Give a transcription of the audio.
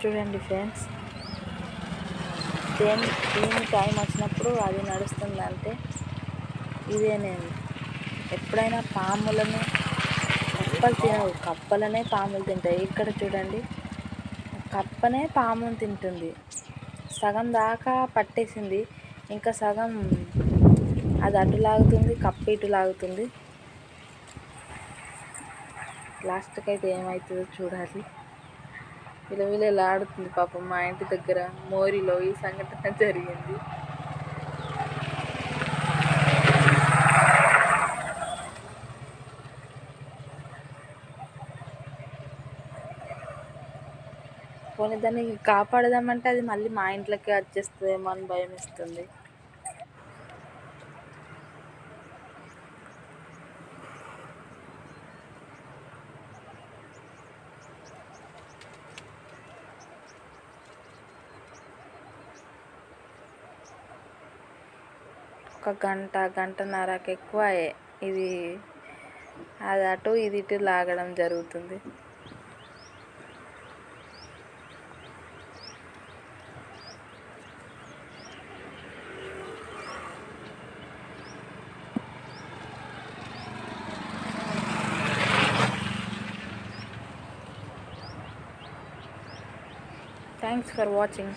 చూడండి ఫ్రెండ్స్, దీని టైం వచ్చినప్పుడు అది నడుస్తుందంటే ఇదే. నేను ఎప్పుడైనా పాములను కప్పలు తినవు, కప్పలనే పాములు తింటాయి. ఇక్కడ చూడండి, కప్పనే పామును తింటుంది. సగం దాకా పట్టేసింది, ఇంకా సగం అది అటు లాగుతుంది, కప్ప ఇటు లాగుతుంది. లాస్ట్కి అయితే ఏమవుతుందో చూడాలి. విలవిలలాడుతుంది పాపం. మా ఇంటి దగ్గర మోరిలో ఈ సంఘటన జరిగింది. పోనీ దాన్ని కాపాడదామంటే అది మళ్ళీ మా ఇంట్లోకి వచ్చేస్తుందేమో అని భయం వేస్తుంది. ఒక గంటన్నరకు ఎక్కువ ఇది అది అటు ఇది ఇటు లాగడం జరుగుతుంది. Thanks for watching.